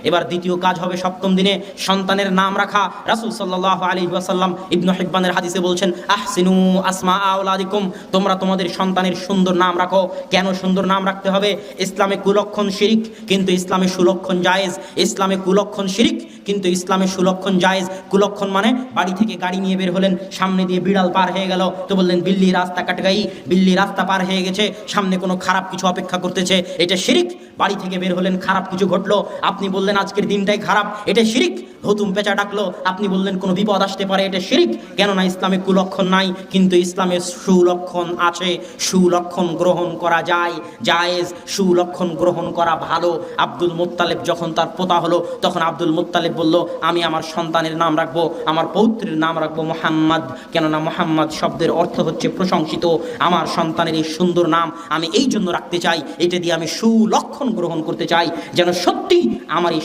এবার দ্বিতীয় কাজ হবে সপ্তম দিনে সন্তানের নাম রাখা। রাসূল সাল্লাল্লাহু আলাইহি ওয়াসাল্লাম ইবনে হিব্বানের হাদিসে বলছেন, আহসিনু আসমা আওলাদিকুম, তোমরা তোমাদের সন্তানের সুন্দর নাম রাখো। কেন সুন্দর নাম রাখতে হবে? ইসলামে কুলক্ষণ শিরিক, কিন্তু ইসলামে সুলক্ষণ জায়েজ। ইসলামে কুলক্ষণ শিরিক, কিন্তু ইসলামে সুলক্ষণ জায়েজ। কুলক্ষণ মানে বাড়ি থেকে গাড়ি নিয়ে বের হলেন, সামনে দিয়ে বিড়াল পার হয়ে গেল, তো বললেন বিল্লি রাস্তা কাট গাই, বিল্লি রাস্তা পার হয়ে গেছে, সামনে কোনো খারাপ কিছু অপেক্ষা করতেছে, এটা শিরিক। বাড়ি থেকে বের হলেন, খারাপ কিছু ঘটলো, আপনি বললেন আজকের দিনটাই খারাপ, এটা শিরিক। হুতুম পেঁচা ডাকলো, আপনি বললেন কোনো বিপদ আসতে পারে, এটা শিরিক। কেননা ইসলামে কুলক্ষণ নাই, কিন্তু ইসলামে সুলক্ষণ আছে। সুলক্ষণ গ্রহণ করা যায়, জায়েজ। সুলক্ষণ গ্রহণ করা ভালো। আব্দুল মুত্তালিব যখন তার পোতা হলো, তখন আব্দুল মুত্তালিব বলল, আমি আমার সন্তানের নাম রাখবো, আমার পৌত্রের নাম রাখবো মুহাম্মদ। কেননা মুহাম্মদ শব্দের অর্থ হচ্ছে প্রশংসিত। আমার সন্তানের এই সুন্দর নাম আমি এই জন্য রাখতে চাই, এটা দিয়ে আমি সুলক্ষণ গ্রহণ করতে চাই, যেন সত্যি আমার এই